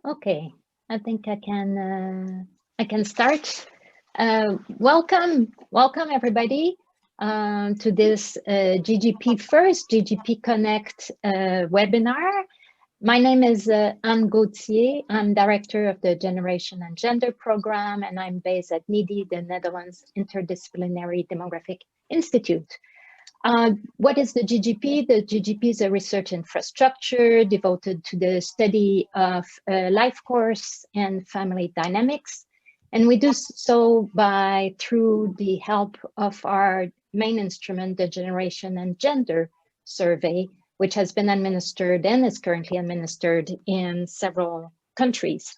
Okay, I think I can start. Welcome everybody to this GGP first GGP Connect webinar. My name is Anne Gauthier. I'm director of the Generation and Gender program, and I'm based at NIDI, the Netherlands Interdisciplinary Demographic Institute. What is the GGP? The GGP is a research infrastructure devoted to the study of life course and family dynamics. And we do so through the help of our main instrument, the Generation and Gender Survey, which has been administered and is currently administered in several countries.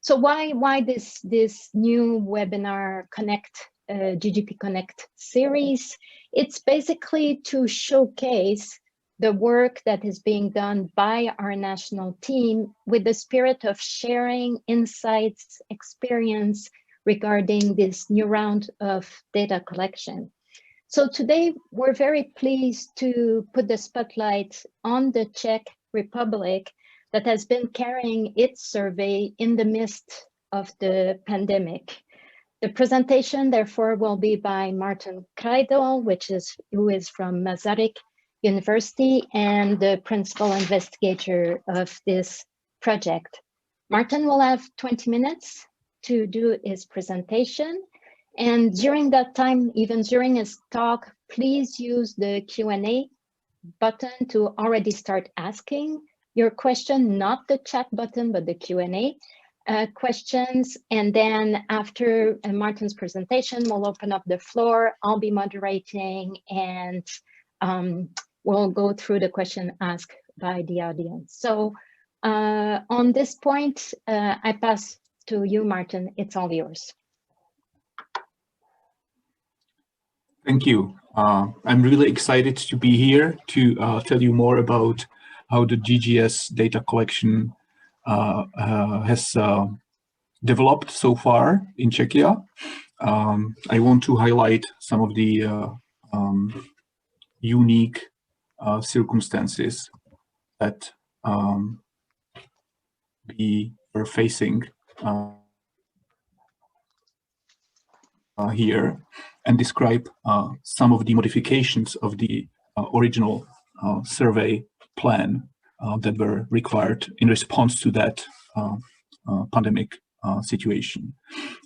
So why this new webinar GGP Connect series? It's basically to showcase the work that is being done by our national team with the spirit of sharing insights, experience regarding this new round of data collection. So today we're very pleased to put the spotlight on the Czech Republic that has been carrying its survey in the midst of the pandemic. The presentation, therefore, will be by Martin Kreidl, who is from Masaryk University and the principal investigator of this project. Martin will have 20 minutes to do his presentation. And during that time, even during his talk, please use the Q&A button to already start asking your question, not the chat button, but the Q&A. Questions, and then after Martin's presentation, we'll open up the floor. I'll be moderating, and we'll go through the question asked by the audience. So on this point, I pass to you, Martin. It's all yours. Thank you. I'm really excited to be here to tell you more about how the GGS data collection has developed so far in Czechia. I want to highlight some of the unique circumstances that we are facing here, and describe some of the modifications of the original survey plan that were required in response to that pandemic situation.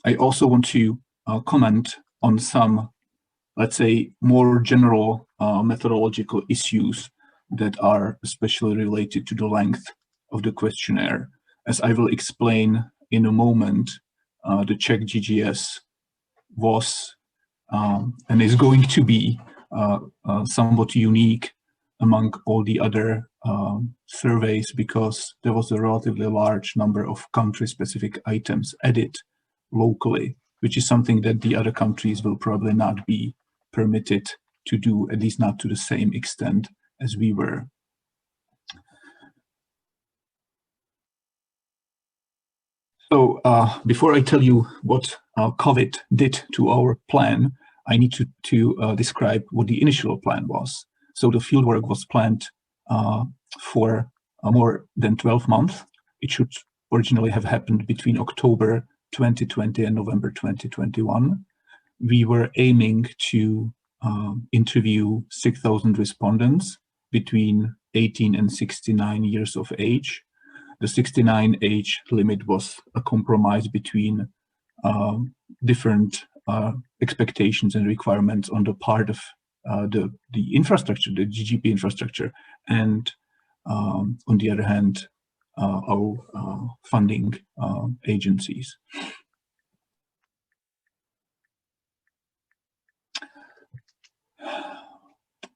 I also want to comment on some, let's say, more general methodological issues that are especially related to the length of the questionnaire. As I will explain in a moment, the Czech GGS was and is going to be somewhat unique among all the other surveys, because there was a relatively large number of country-specific items added locally, which is something that the other countries will probably not be permitted to do, at least not to the same extent as we were. So before I tell you what COVID did to our plan, I need to describe what the initial plan was. So the fieldwork was planned for more than 12 months. It should originally have happened between October 2020 and November 2021. We were aiming to interview 6,000 respondents between 18 and 69 years of age. The 69 age limit was a compromise between different expectations and requirements on the part of the infrastructure, the GGP infrastructure, and on the other hand, our funding agencies.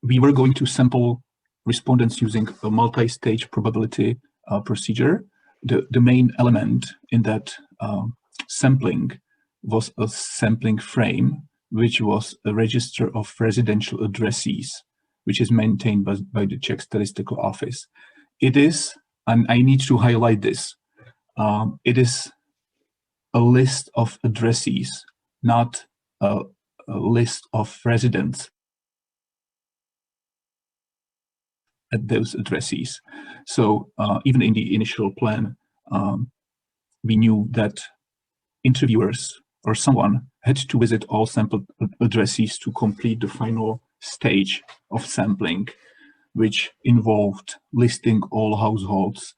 We were going to sample respondents using a multi-stage probability procedure. The main element in that sampling was a sampling frame, which was a register of residential addresses, which is maintained by the Czech Statistical Office. It is, and I need to highlight this, it is a list of addresses, not a list of residents at those addresses. So even in the initial plan, we knew that interviewers or someone had to visit all sample addressees to complete the final stage of sampling, which involved listing all households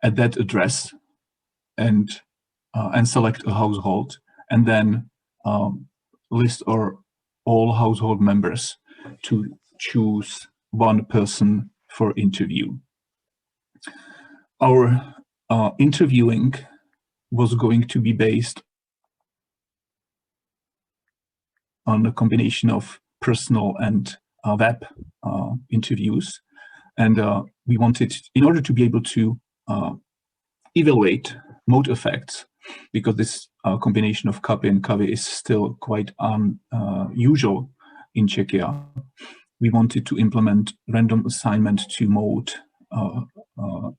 at that address and select a household, and then list all household members to choose one person for interview. Our interviewing was going to be based on a combination of personal and web interviews. And we wanted, in order to be able to evaluate mode effects, because this combination of copy and copy is still quite unusual in Czechia, we wanted to implement random assignment to mode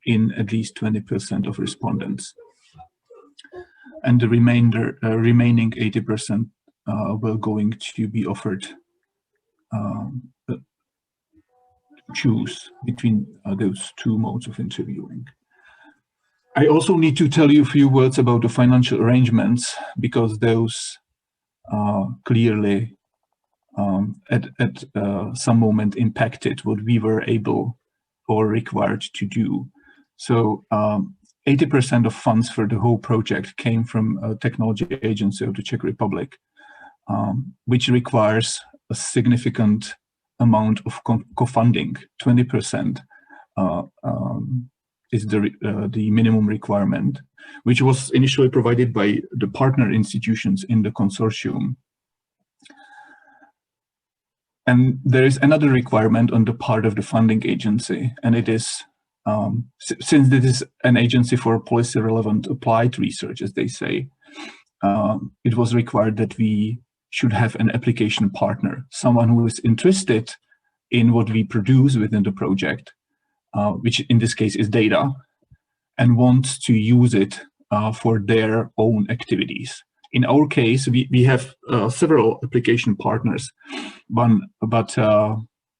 in at least 20% of respondents. And the remaining 80% were going to be offered choose between those two modes of interviewing. I also need to tell you a few words about the financial arrangements, because those clearly at some moment impacted what we were able or required to do. So 80% of funds for the whole project came from a technology agency of the Czech Republic, which requires a significant amount of co-funding. 20% is the minimum requirement, which was initially provided by the partner institutions in the consortium. And there is another requirement on the part of the funding agency, and it is, since this is an agency for policy-relevant applied research, as they say, it was required that we should have an application partner, someone who is interested in what we produce within the project, which in this case is data, and wants to use it for their own activities. In our case, we have several application partners, but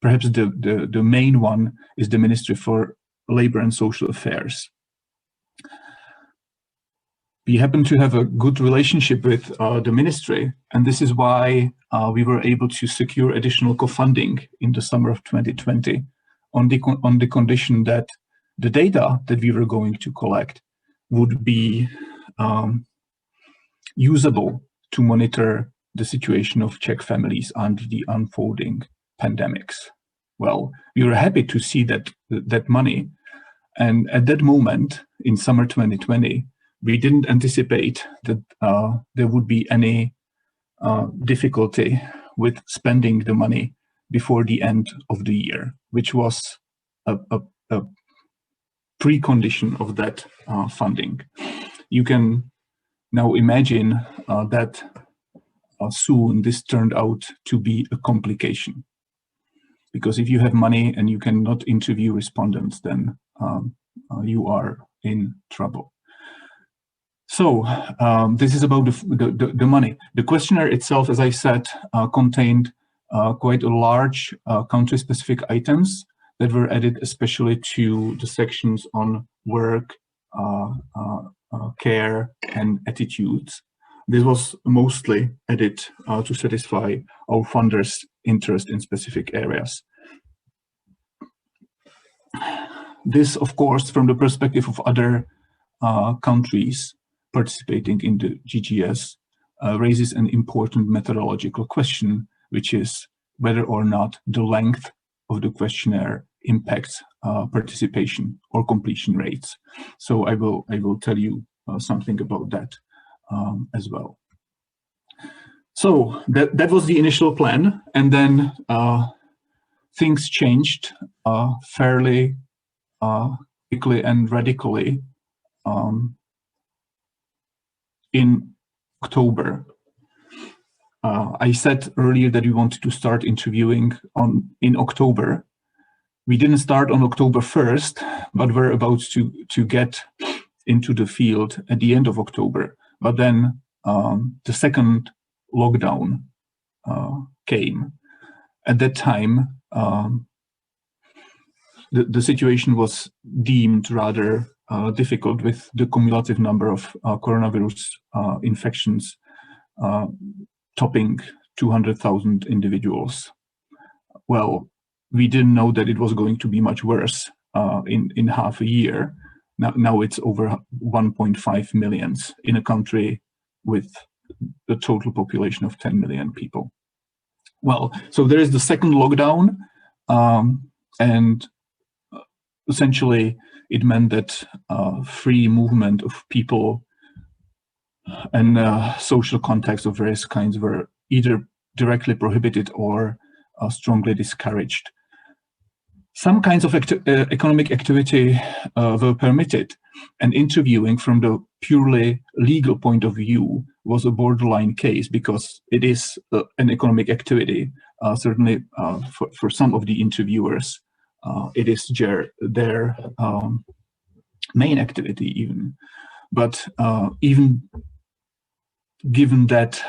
perhaps the main one is the Ministry for Labor and Social Affairs. We happen to have a good relationship with the ministry, and this is why we were able to secure additional co-funding in the summer of 2020 on the condition that the data that we were going to collect would be usable to monitor the situation of Czech families under the unfolding pandemics. Well, we were happy to see that money, and at that moment in summer 2020, we didn't anticipate that there would be any difficulty with spending the money before the end of the year, which was a precondition of that funding. You can now imagine that soon this turned out to be a complication, because if you have money and you cannot interview respondents, then you are in trouble. So this is about the money. The questionnaire itself, as I said, contained quite a large country-specific items that were added especially to the sections on work, care, and attitudes. This was mostly added to satisfy our funders' interest in specific areas. This, of course, from the perspective of other countries participating in the GGS, raises an important methodological question, which is whether or not the length of the questionnaire impacts participation or completion rates. So I will tell you something about that as well. So that was the initial plan, and then things changed fairly quickly and radically in October. I said earlier that we wanted to start interviewing in October. We didn't start on October 1st, but we're about to get into the field at the end of October. But then the second lockdown came. At that time, the situation was deemed rather difficult with the cumulative number of coronavirus infections topping 200,000 individuals. Well, we didn't know that it was going to be much worse in half a year. Now it's over 1.5 million in a country with the total population of 10 million people. Well, so there is the second lockdown, and essentially it meant that free movement of people and social contacts of various kinds were either directly prohibited or strongly discouraged. Some kinds of economic activity were permitted, and interviewing from the purely legal point of view was a borderline case because it is an economic activity. Certainly for some of the interviewers, it is their main activity even. But even given that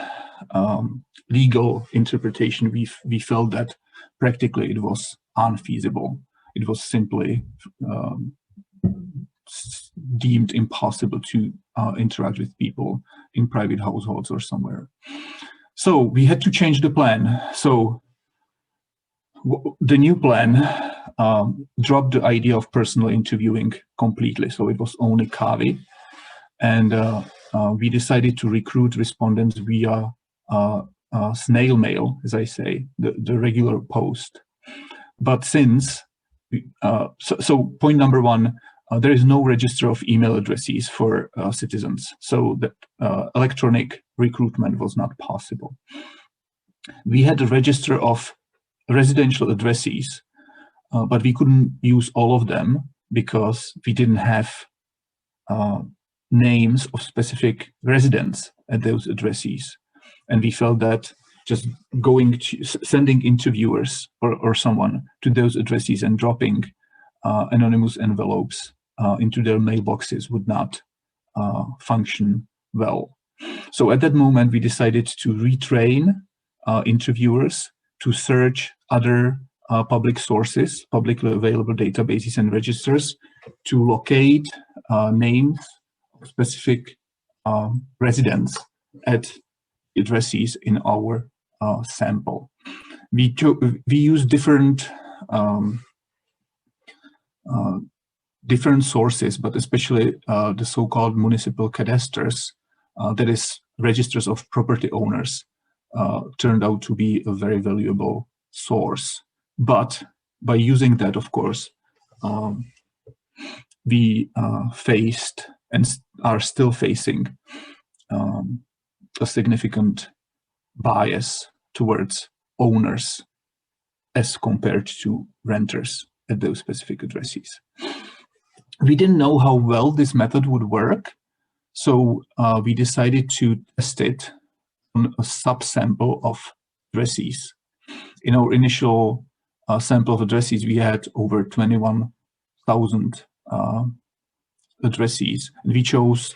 legal interpretation, we felt that practically it was unfeasible. It was simply deemed impossible to interact with people in private households or somewhere. So we had to change the plan. So the new plan dropped the idea of personal interviewing completely. So it was only Kavy. And we decided to recruit respondents via snail mail, as I say, the regular post. But since, so point number one, there is no register of email addresses for citizens, so that electronic recruitment was not possible. We had a register of residential addresses, but we couldn't use all of them because we didn't have names of specific residents at those addresses. And we felt that just sending interviewers or someone to those addresses and dropping anonymous envelopes into their mailboxes would not function well. So at that moment, we decided to retrain interviewers to search other public sources, publicly available databases and registers to locate names of specific residents at addresses in our sample. We use different sources, but especially the so-called municipal cadastres, that is registers of property owners, turned out to be a very valuable source. But by using that, of course, we faced and are still facing a significant bias towards owners as compared to renters at those specific addresses. We didn't know how well this method would work, so we decided to test it on a subsample of addresses. In our initial sample of addresses, we had over 21,000 addresses, and we chose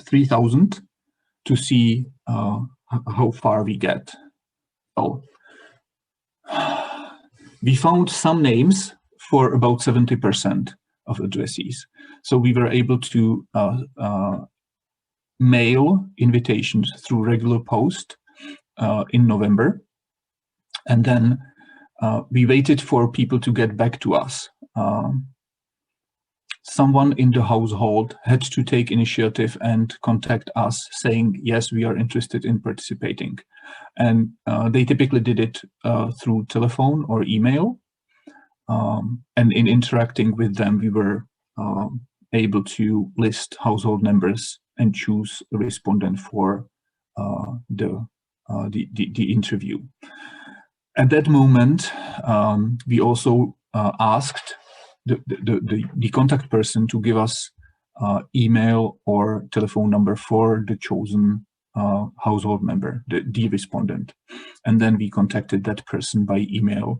3,000 to see how far we get. So we found some names for about 70% of addresses. So we were able to mail invitations through regular post in November. And then we waited for people to get back to us. Someone in the household had to take initiative and contact us saying, yes, we are interested in participating. And they typically did it through telephone or email. And in interacting with them, we were able to list household members and choose a respondent for the interview. At that moment, we also asked the contact person to give us email or telephone number for the chosen household member, the respondent. And then we contacted that person by email,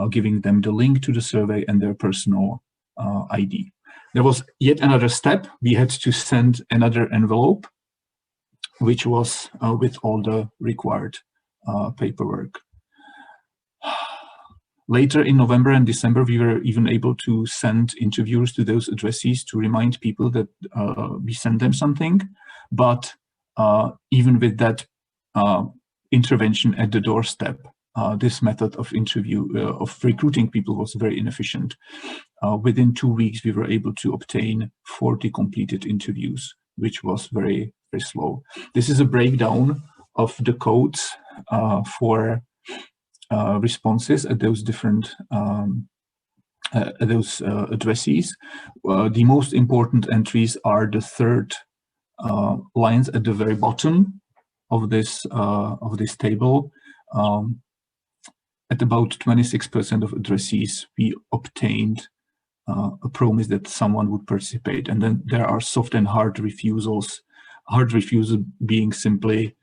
giving them the link to the survey and their personal ID. There was yet another step. We had to send another envelope, which was with all the required paperwork. Later in November and December, we were even able to send interviewers to those addresses to remind people that we sent them something. But even with that intervention at the doorstep, this method of of recruiting people was very inefficient. Within 2 weeks, we were able to obtain 40 completed interviews, which was very, very slow. This is a breakdown of the codes for responses at those different addresses. The most important entries are the third lines at the very bottom of this table. At about 26% of addressees, we obtained a promise that someone would participate, and then there are soft and hard refusals. Hard refusal being simply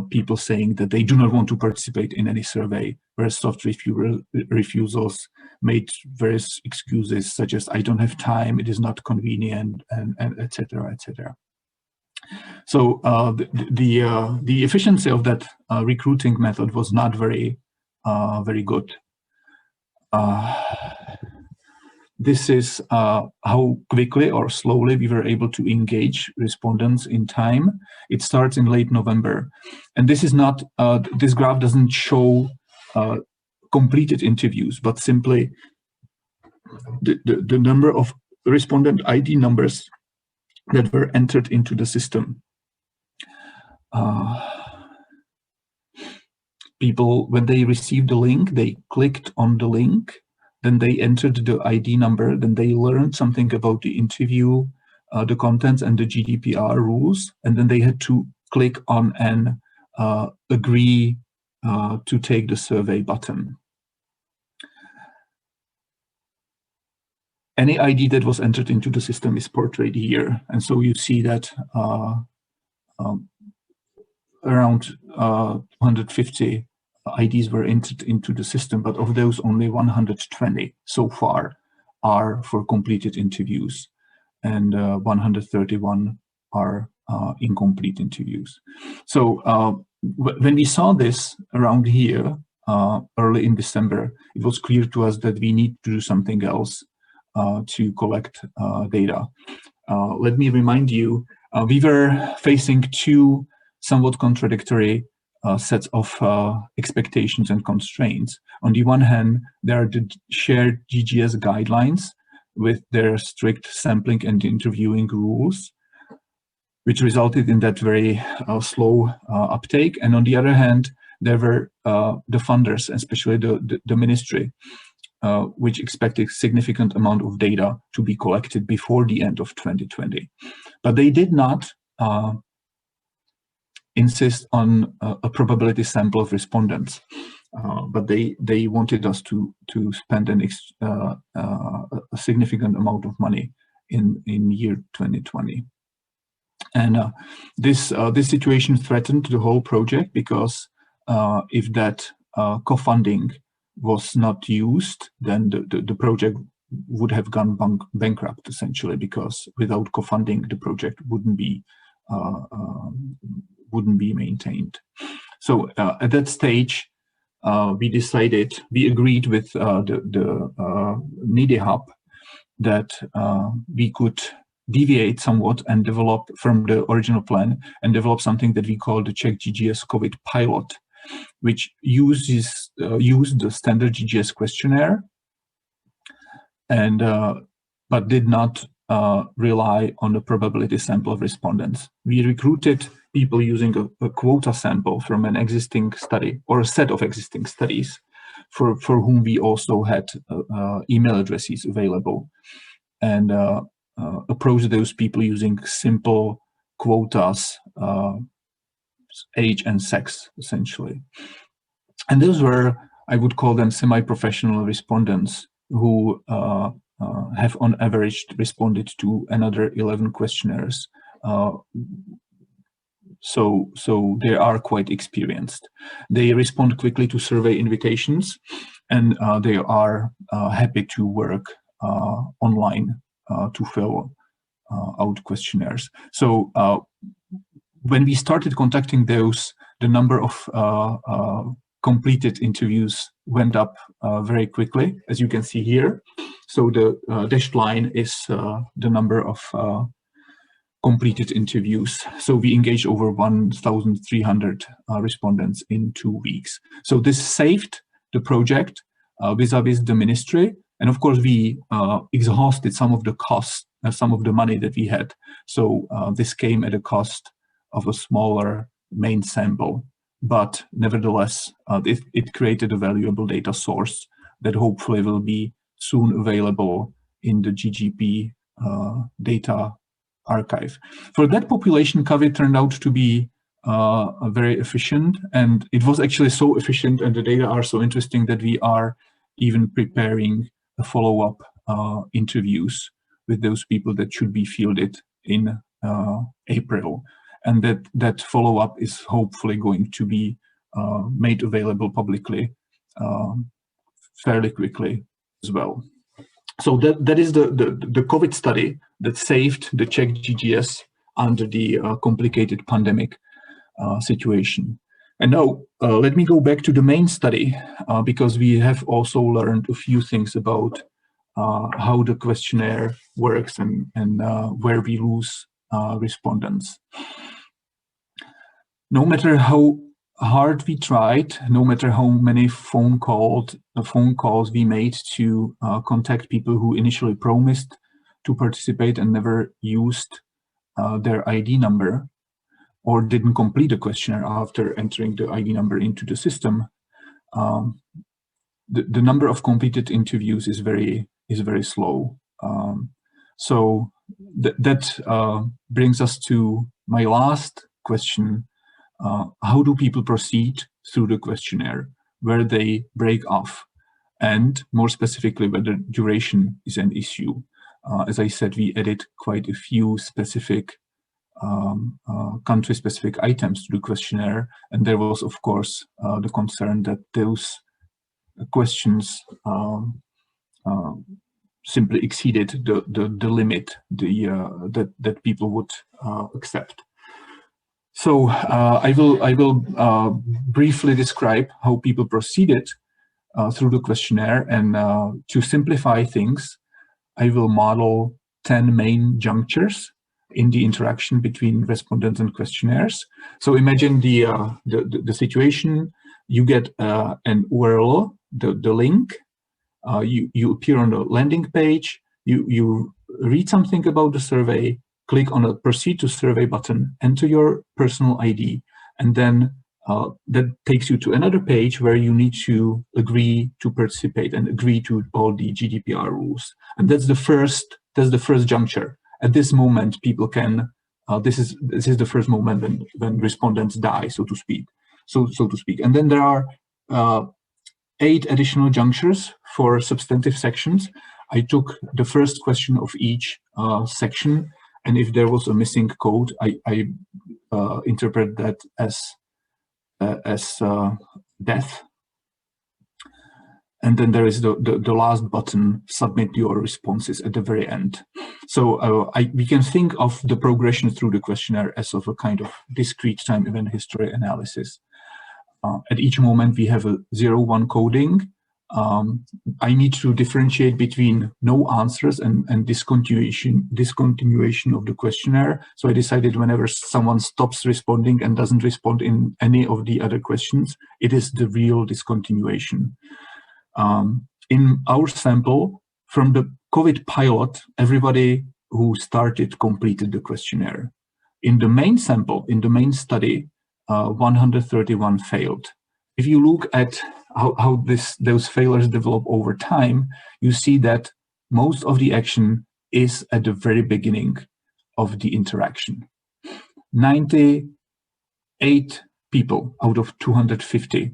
people saying that they do not want to participate in any survey, whereas soft refusals made various excuses such as "I don't have time, it is not convenient," and etc. etc. So the efficiency of that recruiting method was not very good. This is how quickly or slowly we were able to engage respondents in time. It starts in late November, and this is not. This graph doesn't show completed interviews, but simply the number of respondent ID numbers that were entered into the system. People, when they received the link, they clicked on the link, then they entered the ID number, then they learned something about the interview, the contents and the GDPR rules, and then they had to click on an agree to take the survey button. Any ID that was entered into the system is portrayed here, and so you see that around 150 IDs were entered into the system, but of those only 120 so far are for completed interviews, and 131 are incomplete interviews. So when we saw this around here early in December, it was clear to us that we need to do something else to collect data. Let me remind you, we were facing two somewhat contradictory sets of expectations and constraints. On the one hand, there are the shared GGS guidelines with their strict sampling and interviewing rules, which resulted in that very slow uptake. And on the other hand, there were the funders, especially the ministry, which expected significant amount of data to be collected before the end of 2020. But they did not insist on a probability sample of respondents, but they wanted us to spend a significant amount of money in year 2020. And this situation threatened the whole project, because if that co-funding was not used, then the project would have gone bankrupt, essentially, because without co-funding, the project wouldn't be maintained. So at that stage, we agreed with the Needy Hub that we could deviate somewhat and develop from the original plan and develop something that we call the Czech GGS Covid-Pilot, which used the standard GGS questionnaire, and but did not rely on a probability sample of respondents. We recruited people using a quota sample from an existing study or a set of existing studies for whom we also had email addresses available, and approached those people using simple quotas, age and sex, essentially. And those were, I would call them, semi-professional respondents who have on average responded to another 11 questionnaires. So they are quite experienced. They respond quickly to survey invitations, and they are happy to work online to fill out questionnaires. So when we started contacting those, the number of completed interviews went up very quickly, as you can see here. So the dashed line is the number of completed interviews. So we engaged over 1,300 respondents in 2 weeks. So this saved the project vis-a-vis the ministry. And of course, we exhausted some of the costs, some of the money that we had. So this came at a cost of a smaller main sample. But nevertheless, it created a valuable data source that hopefully will be soon available in the GGP data archive. For that population, COVID turned out to be very efficient, and it was actually so efficient and the data are so interesting that we are even preparing a follow-up interviews with those people that should be fielded in April. And that follow-up is hopefully going to be made available publicly fairly quickly as well. So that is the COVID study that saved the Czech GGS under the complicated pandemic situation. And now let me go back to the main study because we have also learned a few things about how the questionnaire works and where we lose respondents. No matter how hard we tried, no matter how many phone calls we made to contact people who initially promised to participate and never used their ID number or didn't complete the questionnaire after entering the ID number into the system, the number of completed interviews is very slow. So that brings us to my last question. How do people proceed through the questionnaire, where they break off, and more specifically, whether duration is an issue? As I said, we added quite a few specific country-specific items to the questionnaire, and there was, of course, the concern that those questions simply exceeded the limit that people would accept. So I will briefly describe how people proceeded through the questionnaire, and to simplify things, I will model 10 main junctures in the interaction between respondents and questionnaires. So imagine the situation: you get an URL, the link, you appear on the landing page, you read something about the survey, click on the Proceed to Survey button, enter your personal ID, and then that takes you to another page where you need to agree to participate and agree to all the GDPR rules. And that's the first juncture. At this moment, people can. This is the first moment when respondents die, so to speak. And then there are 8 additional junctures for substantive sections. I took the first question of each section, and if there was a missing code, I interpret that as death. And then there is the last button, submit your responses, at the very end. So we can think of the progression through the questionnaire as of a kind of discrete time event history analysis. At each moment, we have a 0-1 coding. I need to differentiate between no answers and discontinuation of the questionnaire. So I decided whenever someone stops responding and doesn't respond in any of the other questions, it is the real discontinuation. In our sample, from the COVID pilot, everybody who started completed the questionnaire. In the main sample, in the main study, 131 failed. If you look at how those failures develop over time, you see that most of the action is at the very beginning of the interaction. 98 people out of 250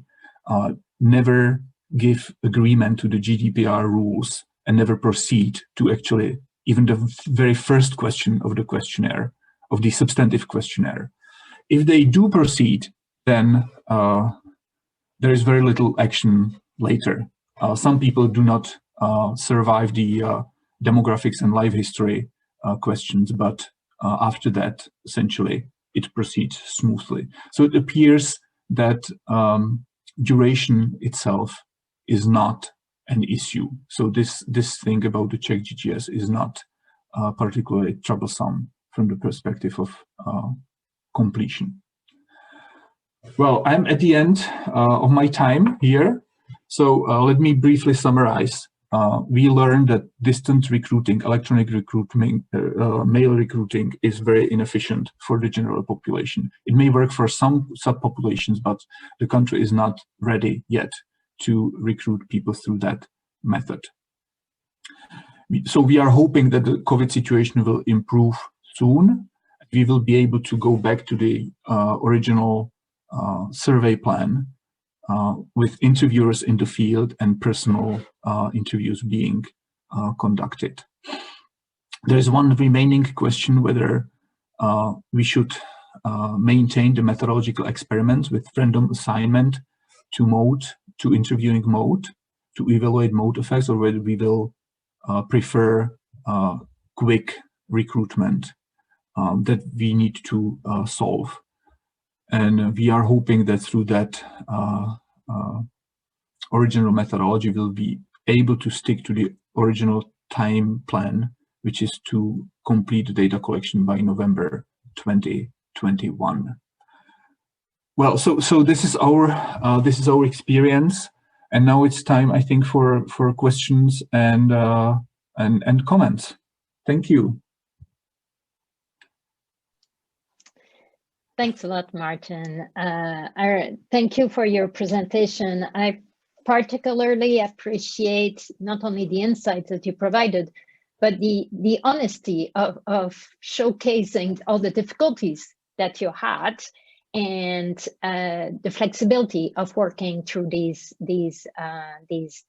never give agreement to the GDPR rules and never proceed to actually even the very first question of the questionnaire, of the substantive questionnaire. If they do proceed, then there is very little action later. Some people do not survive the demographics and life history questions, but after that, essentially, it proceeds smoothly. So it appears that duration itself is not an issue. So this thing about the Czech GGS is not particularly troublesome from the perspective of completion. Well, I'm at the end of my time here. So let me briefly summarize. We learned that distant recruiting, electronic recruitment, mail recruiting is very inefficient for the general population. It may work for some subpopulations, but the country is not ready yet to recruit people through that method. So we are hoping that the COVID situation will improve soon. We will be able to go back to the original survey plan with interviewers in the field and personal interviews being conducted. There is one remaining question whether we should maintain the methodological experiments with random assignment to interviewing mode, to evaluate mode effects, or whether we will prefer quick recruitment that we need to solve. And we are hoping that through that original methodology, we'll be able to stick to the original time plan, which is to complete the data collection by November 2021. Well, so this is our experience, and now it's time, I think, for questions and comments. Thank you. Thanks a lot, Martin. Thank you for your presentation. I particularly appreciate not only the insights that you provided, but the honesty of showcasing all the difficulties that you had and the flexibility of working through these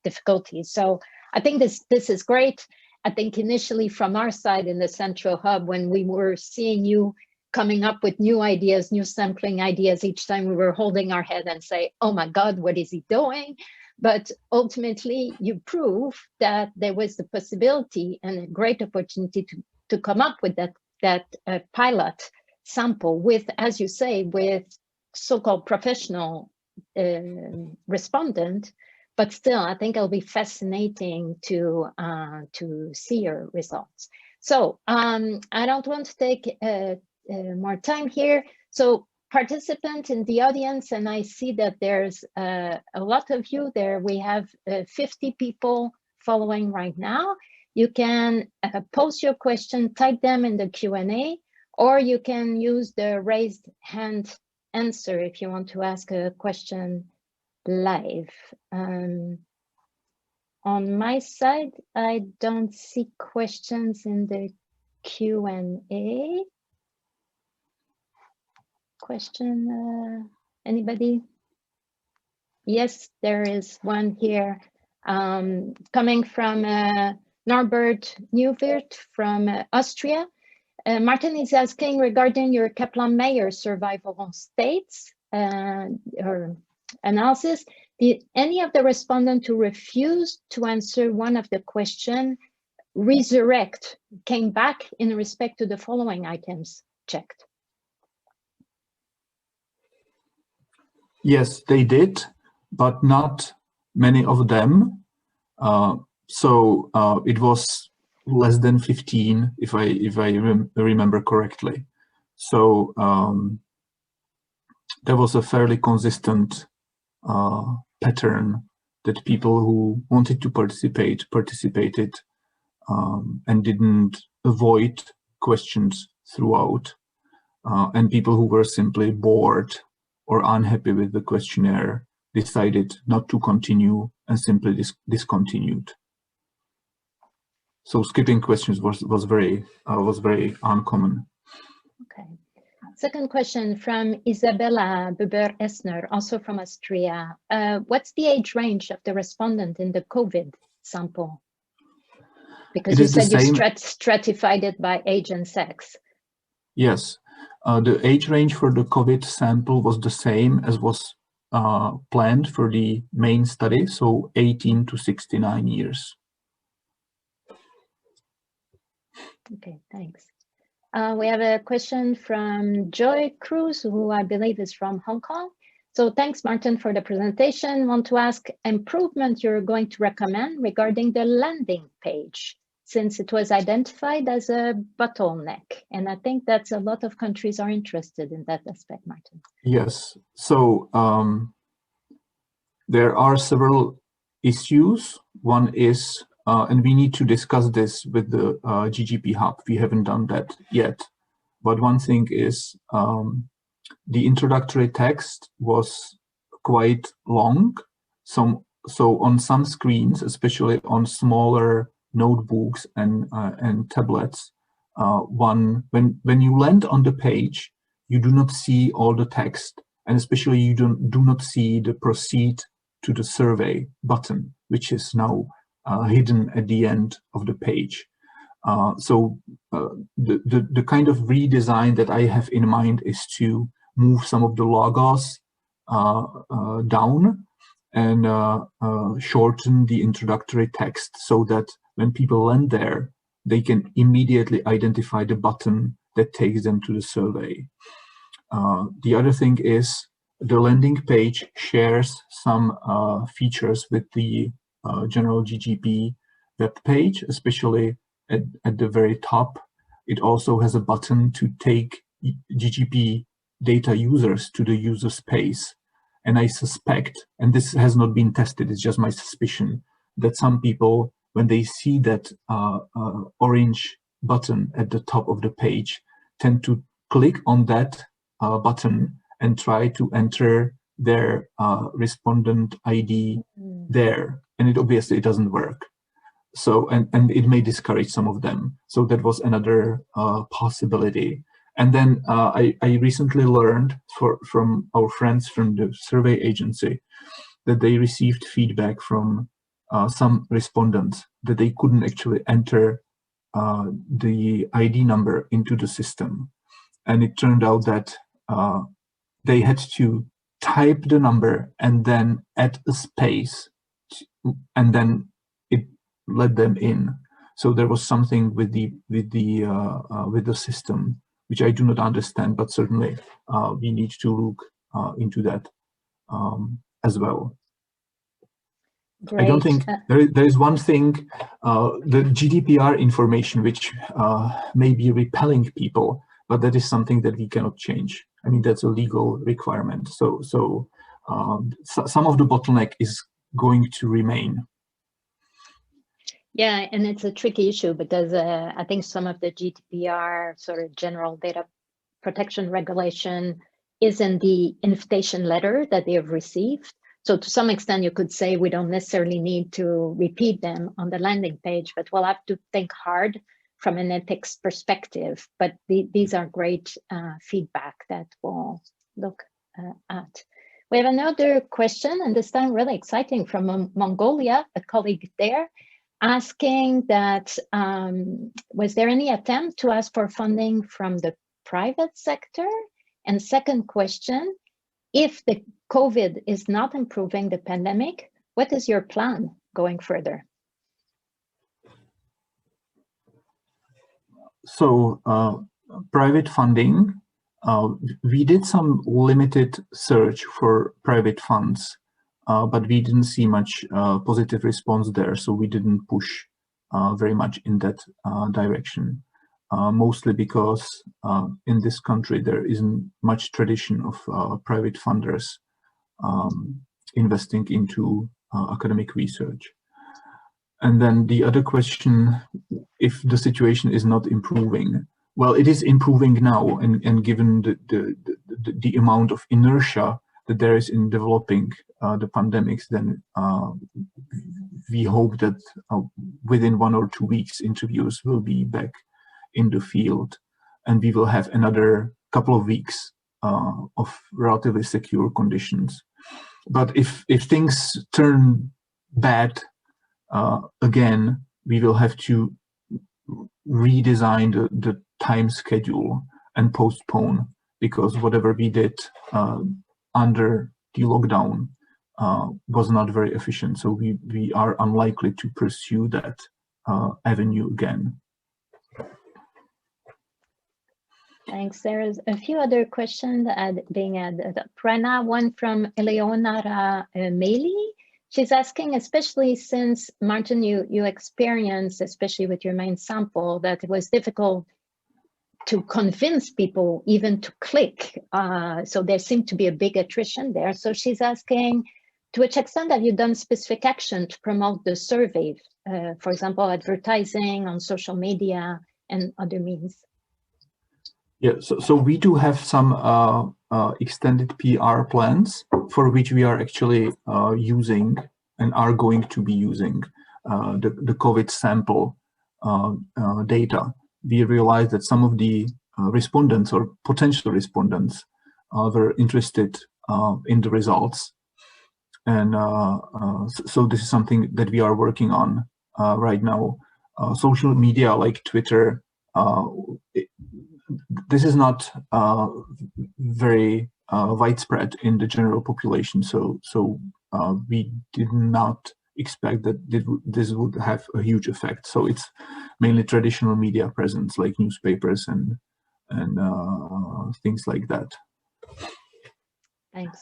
difficulties. So I think this is great. I think initially from our side in the Central Hub, when we were seeing you coming up with new ideas, new sampling ideas, each time we were holding our head and say, oh my God, what is he doing? But ultimately you prove that there was the possibility and a great opportunity to come up with that pilot sample with, as you say, with so-called professional respondent, but still I think it'll be fascinating to see your results. So I don't want to take more time here. So participant in the audience, and I see that there's a lot of you there. We have 50 people following right now. You can post your question, type them in the Q&A, or you can use the raised hand answer if you want to ask a question live. On my side, I don't see questions in the Q&A. Question, anybody? Yes, there is one here coming from Norbert Neuwirth from Austria. Martin is asking regarding your Kaplan-Meier survival states or analysis. Did any of the respondents who refused to answer one of the question resurrect, came back in respect to the following items checked? Yes, they did, but not many of them. So it was less than 15, if I remember correctly. So there was a fairly consistent pattern that people who wanted to participate participated and didn't avoid questions throughout, and people who were simply bored or unhappy with the questionnaire decided not to continue and simply discontinued. So skipping questions was very uncommon. Okay. Second question from Isabella Buber-Essner, also from Austria. What's the age range of the respondent in the COVID sample? Because you said you stratified it by age and sex. Yes, the age range for the COVID sample was the same as was planned for the main study, so 18 to 69 years. Okay, thanks. We have a question from Joy Cruz, who I believe is from Hong Kong. So thanks, Martin, for the presentation. Want to ask improvement you're going to recommend regarding the landing page, since it was identified as a bottleneck. And I think that a lot of countries are interested in that aspect, Martin. Yes, so there are several issues. One is, and we need to discuss this with the GGP Hub. We haven't done that yet. But one thing is, the introductory text was quite long. So on some screens, especially on smaller notebooks and tablets, when you land on the page, you do not see all the text, and especially you do not see the proceed to the survey button, which is now hidden at the end of the page. So the kind of redesign that I have in mind is to move some of the logos down and shorten the introductory text so that when people land there, they can immediately identify the button that takes them to the survey. The other thing is the landing page shares some features with the general GGP web page, especially at the very top. It also has a button to take GGP data users to the user space. And I suspect, and this has not been tested, it's just my suspicion, that some people, when they see that orange button at the top of the page, tend to click on that button and try to enter their respondent ID there. And it obviously it doesn't work. So, and it may discourage some of them. So that was another possibility. And then I recently learned from our friends from the survey agency that they received feedback from some respondents that they couldn't actually enter the ID number into the system. And it turned out that they had to type the number and then add a space, and then it let them in. So there was something with the system which I do not understand, but certainly we need to look into that as well. Great. I don't think there is one thing, the GDPR information, which may be repelling people, but that is something that we cannot change. I mean, that's a legal requirement. So some of the bottleneck is going to remain. Yeah, and it's a tricky issue because I think some of the GDPR sort of general data protection regulation is in the invitation letter that they have received. So to some extent, you could say we don't necessarily need to repeat them on the landing page, but we'll have to think hard from an ethics perspective. But these are great feedback that we'll look at. We have another question, and this time really exciting, from Mongolia, a colleague there, asking that was there any attempt to ask for funding from the private sector? And second question, if the COVID is not improving the pandemic, what is your plan going further? So private funding, we did some limited search for private funds, but we didn't see much positive response there. So we didn't push very much in that direction, mostly because in this country, there isn't much tradition of private funders investing into academic research. And then the other question, if the situation is not improving, well, it is improving now, and given the amount of inertia that there is in developing the pandemics, then we hope that within 1 or 2 weeks, interviewers will be back in the field, and we will have another couple of weeks of relatively secure conditions. But if things turn bad again, we will have to redesign the time schedule and postpone, because whatever we did under the lockdown was not very efficient. So we are unlikely to pursue that avenue again. Thanks. There's a few other questions being added. Prana, one from Eleonora Meli. She's asking, especially since, Martin, you experienced, especially with your main sample, that it was difficult to convince people even to click. So there seemed to be a big attrition there. So she's asking, to which extent have you done specific action to promote the survey? For example, advertising on social media and other means? Yeah, so we do have some extended PR plans for which we are actually using and are going to be using the COVID sample data. We realized that some of the respondents or potential respondents were interested in the results. And so this is something that we are working on right now. Social media like Twitter, this is not very widespread in the general population, so we did not expect that this would have a huge effect. So it's mainly traditional media presence like newspapers and things like that. Thanks.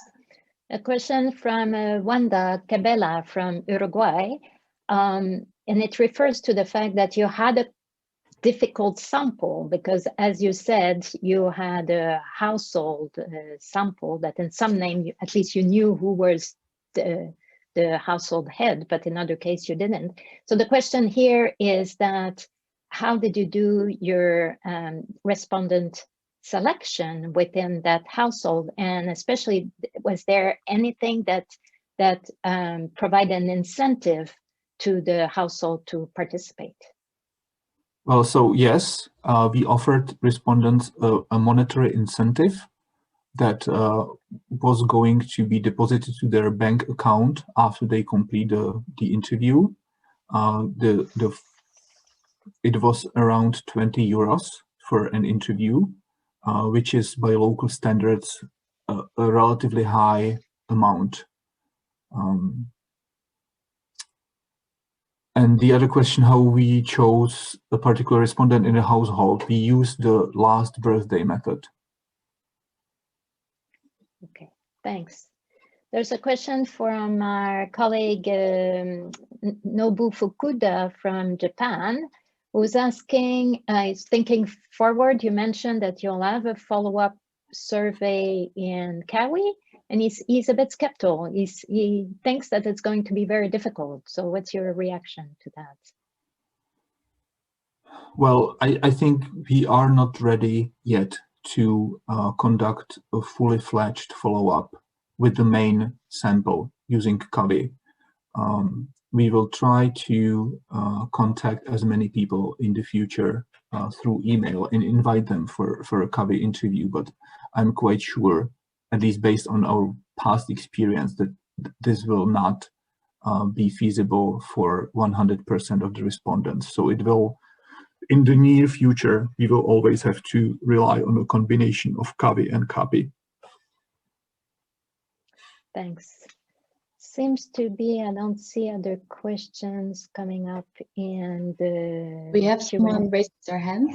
A question from Wanda Cabela from Uruguay, and it refers to the fact that you had a difficult sample because, as you said, you had a household sample that in some name, at least you knew who was the household head, but in other case you didn't. So the question here is that, how did you do your respondent selection within that household? And especially, was there anything that provided an incentive to the household to participate? Well, so yes, we offered respondents a monetary incentive that was going to be deposited to their bank account after they complete the interview. It was around 20 euros for an interview, which is by local standards a relatively high amount. And the other question, how we chose a particular respondent in a household, we used the last birthday method. Okay, thanks. There's a question from our colleague Nobu Fukuda from Japan, who's asking, is thinking forward, you mentioned that you'll have a follow-up survey in Kawi, and he's a bit skeptical. He thinks that it's going to be very difficult. So what's your reaction to that? Well, I think we are not ready yet to conduct a fully fledged follow-up with the main sample using Kawi. We will try to contact as many people in the future through email and invite them for a Kawi interview, but I'm quite sure, at least based on our past experience, that this will not be feasible for 100% of the respondents. So it will, in the near future, we will always have to rely on a combination of Kawi and Kapi. Thanks. Seems to be, I don't see other questions coming up in the... We have someone raised their hand.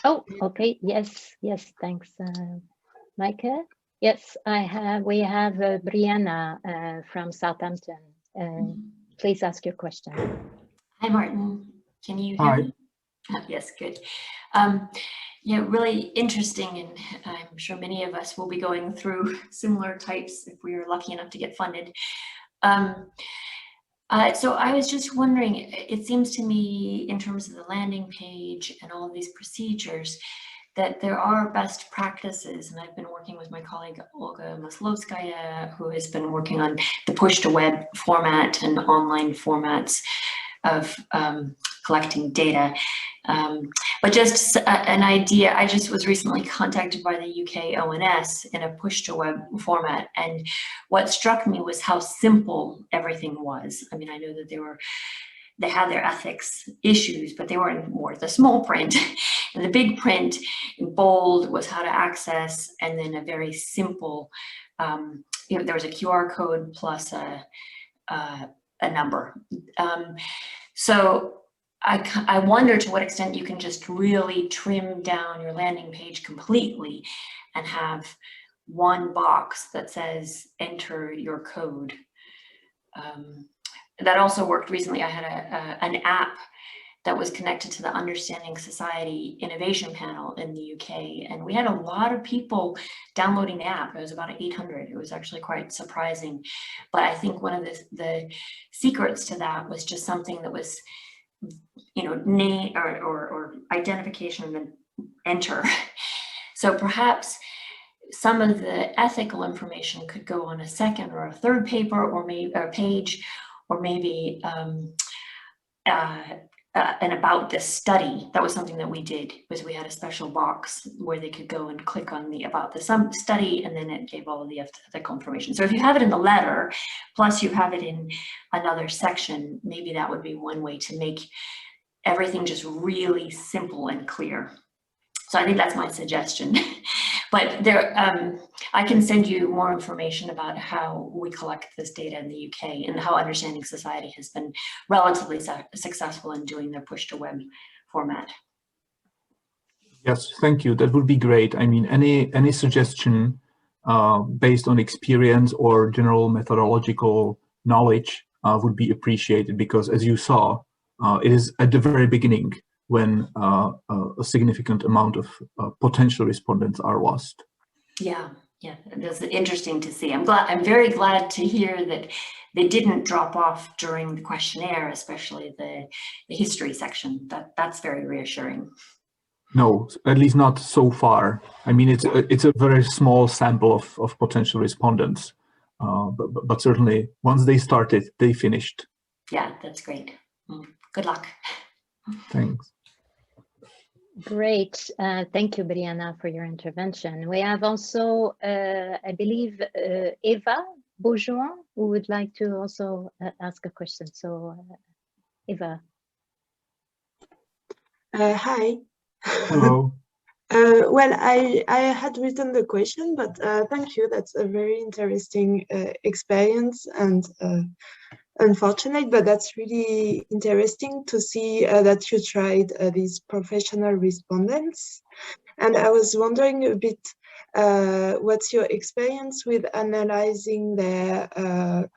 Oh, okay. Yes, thanks, Micah. Yes, we have Brianna from Southampton. Please ask your question. Hi, Martin. Can you hear me? Yes, good. Yeah, really interesting, and I'm sure many of us will be going through similar types if we are lucky enough to get funded. So I was just wondering, it seems to me in terms of the landing page and all of these procedures that there are best practices, and I've been working with my colleague Olga Maslovskaya, who has been working on the push-to-web format and online formats of collecting data. But just an idea, I just was recently contacted by the UK ONS in a push-to-web format, and what struck me was how simple everything was. I mean, I know that they had their ethics issues, but they were in more the small print. And the big print in bold was how to access, and then a very simple, there was a QR code plus a number. So I wonder to what extent you can just really trim down your landing page completely and have one box that says enter your code. That also worked recently. I had an app that was connected to the Understanding Society Innovation Panel in the UK. And we had a lot of people downloading the app. It was about 800. It was actually quite surprising. But I think one of the secrets to that was just something that was, you know, name or identification and then enter. So perhaps some of the ethical information could go on a second or a third paper or maybe a page, or maybe and about this study. That was something that we did, was we had a special box where they could go and click on the about the study, and then it gave all of the ethical information. So if you have it in the letter, plus you have it in another section, maybe that would be one way to make everything just really simple and clear. So I think that's my suggestion. But there, I can send you more information about how we collect this data in the UK and how Understanding Society has been relatively successful in doing their push to web format. Yes, thank you. That would be great. I mean, any suggestion based on experience or general methodological knowledge would be appreciated, because as you saw, it is at the very beginning when a significant amount of potential respondents are lost. Yeah, that's interesting to see. I'm very glad to hear that they didn't drop off during the questionnaire, especially the history section. That's very reassuring. No, at least not so far. I mean, it's a very small sample of potential respondents, but certainly once they started, they finished. Yeah, that's great. Good luck. Thanks. Great. Thank you, Brianna, for your intervention. We have also, I believe, Eva Beaujouin, who would like to also ask a question. So, Eva. Hi. Hello. Well, I had written the question, but thank you. That's a very interesting experience, and unfortunate, but that's really interesting to see that you tried these professional respondents. And I was wondering a bit, what's your experience with analyzing their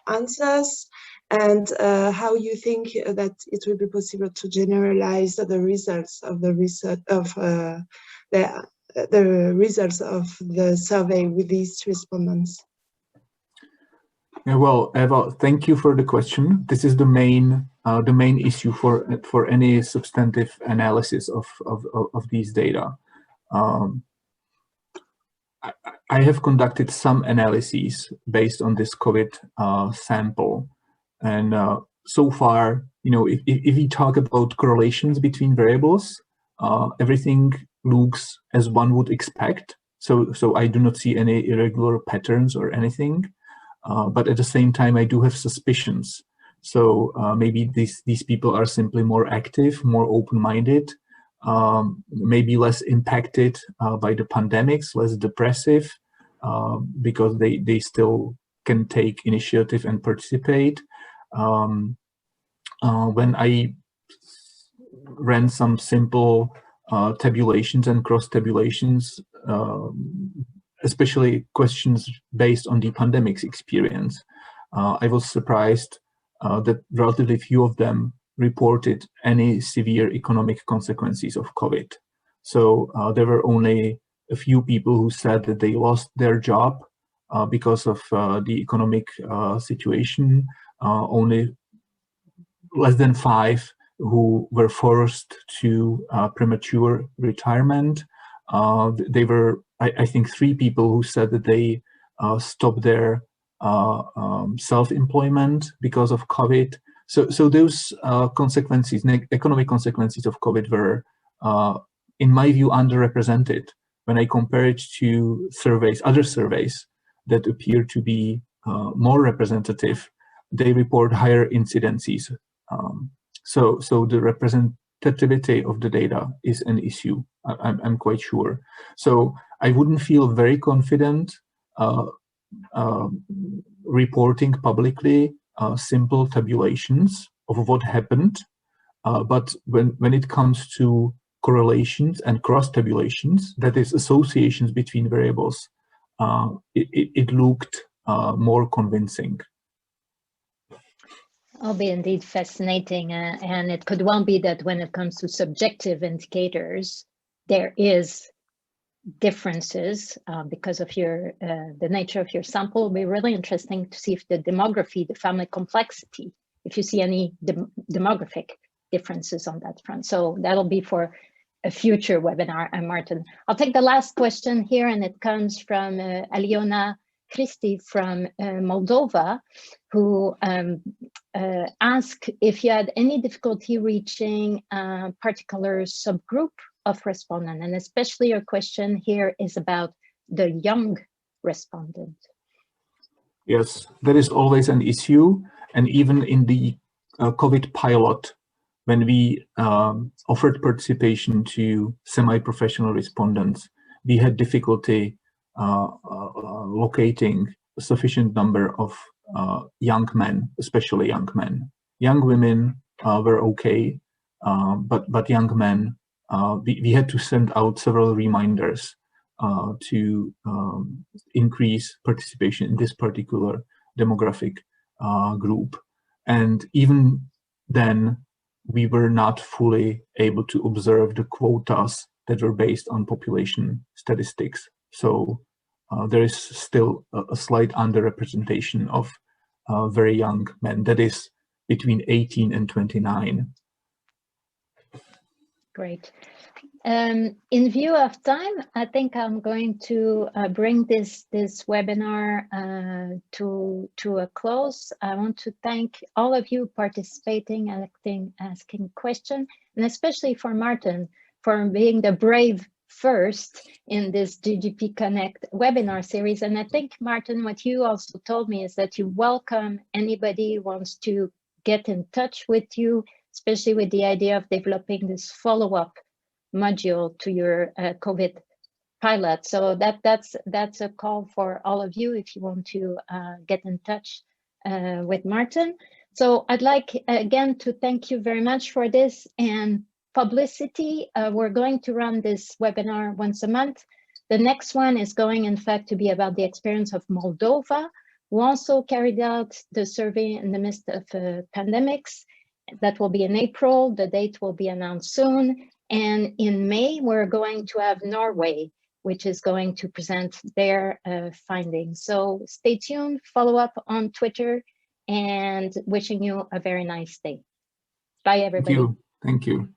answers, and how you think that it will be possible to generalize the results of the research of the results of the survey with these respondents? Yeah, well, Eva, thank you for the question. This is the main issue for any substantive analysis of these data. I have conducted some analyses based on this COVID sample, and so far, you know, if we talk about correlations between variables, everything looks as one would expect. So I do not see any irregular patterns or anything. But at the same time, I do have suspicions. So maybe these people are simply more active, more open-minded, maybe less impacted by the pandemics, less depressive, because they still can take initiative and participate. When I ran some simple tabulations and cross-tabulations, especially questions based on the pandemic's experience, I was surprised that relatively few of them reported any severe economic consequences of COVID. So there were only a few people who said that they lost their job because of the economic situation, only less than 5 who were forced to premature retirement. They were, I think, 3 people who said that they stopped their self-employment because of COVID. So those consequences, economic consequences of COVID were, in my view, underrepresented when I compare it to surveys, other surveys that appear to be more representative. They report higher incidences. So the representativity of the data is an issue, I'm quite sure. So I wouldn't feel very confident reporting publicly simple tabulations of what happened, but when it comes to correlations and cross-tabulations, that is associations between variables, it looked more convincing. It'll be indeed fascinating, and it could well be that when it comes to subjective indicators, there is differences because of the nature of your sample. It'll be really interesting to see if the demography, the family complexity, if you see any demographic differences on that front. So that'll be for a future webinar. Martin, I'll take the last question here, and it comes from Aliona Christi from Moldova, who asked if you had any difficulty reaching a particular subgroup of respondent, and especially your question here is about the young respondent. Yes, that is always an issue, and even in the COVID pilot, when we offered participation to semi-professional respondents, we had difficulty locating a sufficient number of young men, especially young men. Young women were okay, but young men, we had to send out several reminders to increase participation in this particular demographic group. And even then, we were not fully able to observe the quotas that were based on population statistics. So there is still a slight underrepresentation of very young men, that is between 18 and 29. Great. In view of time, I think I'm going to bring this webinar to a close. I want to thank all of you participating, asking questions, and especially for Martin for being the brave first in this GGP Connect webinar series. And I think, Martin, what you also told me is that you welcome anybody who wants to get in touch with you, especially with the idea of developing this follow-up module to your COVID pilot. So that's a call for all of you if you want to get in touch with Martin. So I'd like again to thank you very much for this and publicity. We're going to run this webinar once a month. The next one is going, in fact, to be about the experience of Moldova, who also carried out the survey in the midst of pandemics. That will be in April. The date will be announced soon. And in May, we're going to have Norway, which is going to present their findings. So stay tuned, follow up on Twitter, and wishing you a very nice day. Bye, everybody. Thank you.